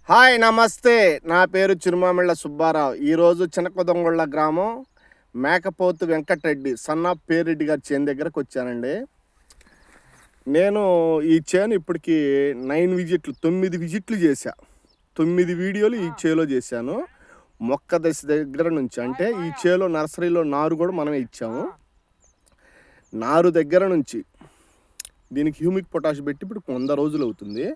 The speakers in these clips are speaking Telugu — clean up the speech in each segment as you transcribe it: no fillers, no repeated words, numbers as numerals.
హాయ్ నమస్తే. నా పేరు చిరుమామిళ్ళ సుబ్బారావు. ఈరోజు చినకొదంగొళ్ళ గ్రామం మేకపోతు వెంకటరెడ్డి సన్ ఆఫ్ పేరెడ్డి గారి చేను దగ్గరకు వచ్చానండి. నేను ఈ చేను ఇప్పటికి 9 విజిట్లు చేశా. 9 వీడియోలు ఈ చేలో చేశాను. మొక్క దశ దగ్గర నుంచి, అంటే ఈ చేలో నర్సరీలో నారు కూడా మనమే ఇచ్చాము. నారు దగ్గర నుంచి దీనికి హ్యూమిక్ పొటాష్ పెట్టి ఇప్పుడు 100 రోజులు అవుతుంది.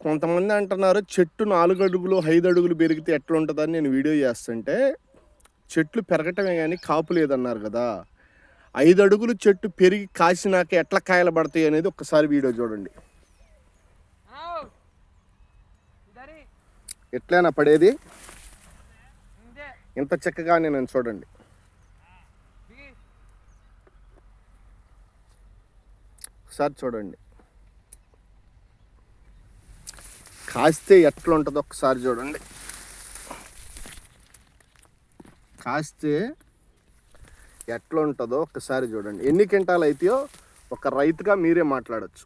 కొంతమంది అంటున్నారు చెట్టు 4 అడుగులు 5 అడుగులు పెరిగితే ఎట్లా ఉంటుందని నేను వీడియో చేస్తుంటే, చెట్లు పెరగటమే కానీ కాపు లేదన్నారు కదా. 5 అడుగులు చెట్టు పెరిగి కాసినాక ఎట్లా కాయలు పడతాయి అనేది ఒక్కసారి వీడియో చూడండి. ఎట్లైనా పడేది ఇంత చక్కగా నేను చూడండి. ఒకసారి చూడండి కాస్తే ఎట్లా ఉంటుందో ఒకసారి చూడండి. కాస్తే ఎట్లా ఉంటుందో ఒకసారి చూడండి. ఎన్ని క్వింటాలు అయితాయో ఒక రైతుగా మీరే మాట్లాడచ్చు.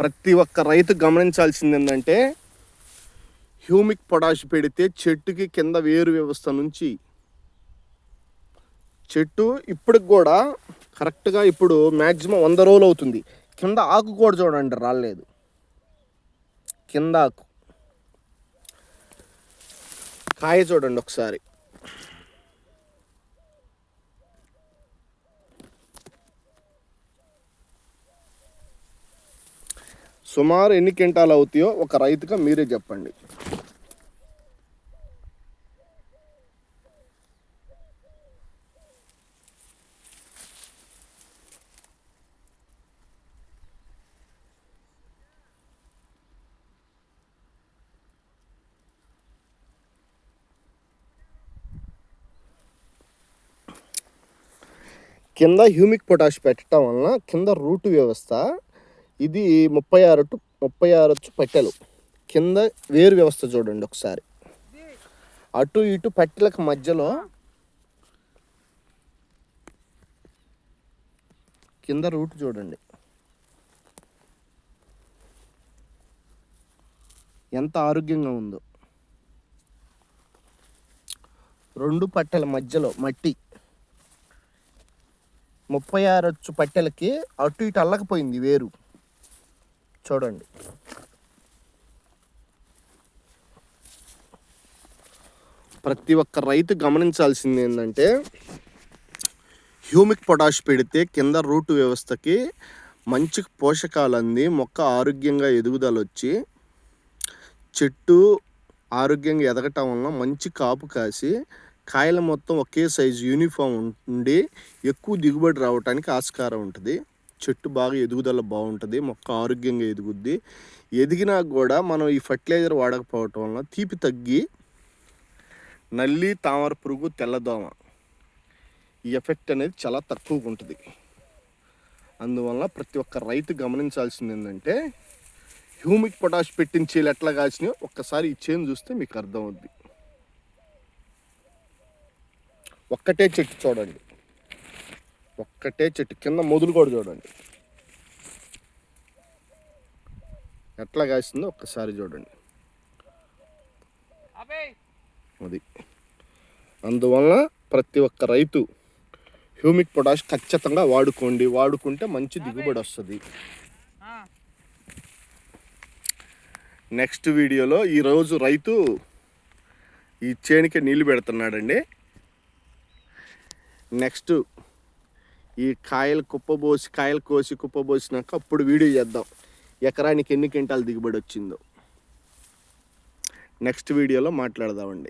ప్రతి ఒక్క రైతు గమనించాల్సింది ఏంటంటే, హ్యూమిక్ పొటాష్ పెడితే చెట్టుకి కింద వేరు వ్యవస్థ నుంచి చెట్టు ఇప్పటికి కూడా కరెక్ట్గా ఇప్పుడు మ్యాక్సిమం 100 రోజులు అవుతుంది. కింద ఆకు కూడా చూడండి రాలేదు. కింద ఆకు కాయ చూడండి ఒకసారి. సుమారు ఎన్ని క్వింటాలు అవుతాయో ఒక రైతుగా మీరే చెప్పండి. కింద హ్యూమిక్ పొటాష్ పెట్టడం వలన కింద రూట్ వ్యవస్థ ఇది 36 పెట్టెలు. కింద వేరు వ్యవస్థ చూడండి ఒకసారి. అటు ఇటు పెట్టెలకు మధ్యలో కింద రూట్ చూడండి ఎంత ఆరోగ్యంగా ఉందో. 2 పట్టెల మధ్యలో మట్టి 36 పట్టెలకి అటు ఇటు అల్లకపోయింది వేరు చూడండి. ప్రతి ఒక్క రైతు గమనించాల్సింది ఏంటంటే, హ్యూమిక్ పొటాష్ పెడితే కింద రూట్ వ్యవస్థకి మంచి పోషకాలు అంది మొక్క ఆరోగ్యంగా ఎదుగుదల వచ్చి చెట్టు ఆరోగ్యంగా ఎదగటం వలన మంచి కాపు కాసి కాయలు మొత్తం ఒకే సైజు యూనిఫామ్ ఉండి ఎక్కువ దిగుబడి రావడానికి ఆస్కారం ఉంటుంది. చెట్టు బాగా ఎదుగుదల బాగుంటుంది, మొక్క ఆరోగ్యంగా ఎదుగుద్ది. ఎదిగినా కూడా మనం ఈ ఫర్టిలైజర్ వాడకపోవటం వలన తీపి తగ్గి నల్లి, తామర పురుగు, తెల్లదోమ ఈ ఎఫెక్ట్ అనేది చాలా తక్కువగా ఉంటుంది. అందువలన ప్రతి ఒక్క రైతు గమనించాల్సింది ఏంటంటే, హ్యూమిక్ పొటాష్ పెట్టిన చేలు ఎట్లా కాసినాయో ఒక్కసారి ఈ చేను చూస్తే మీకు అర్థమవుద్ది. ఒక్కటే చెట్టు చూడండి, ఒక్కటే చెట్టు కింద మొదలు కూడా చూడండి ఎట్లా కాసిందో ఒక్కసారి చూడండి. అది అందువలన ప్రతి ఒక్క రైతు హ్యూమిక్ పొటాష్ ఖచ్చితంగా వాడుకోండి. వాడుకుంటే మంచి దిగుబడి వస్తుంది. నెక్స్ట్ వీడియోలో ఈరోజు రైతు ఈ చేనుకే నీళ్ళు పెడుతున్నాడండి. నెక్స్ట్ ఈ కాయలు కోసి కుప్పబోసినాక అప్పుడు వీడియో చేద్దాం ఎకరానికి ఎన్ని క్వింటాలు దిగుబడి వచ్చిందో. నెక్స్ట్ వీడియోలో మాట్లాడదామండి.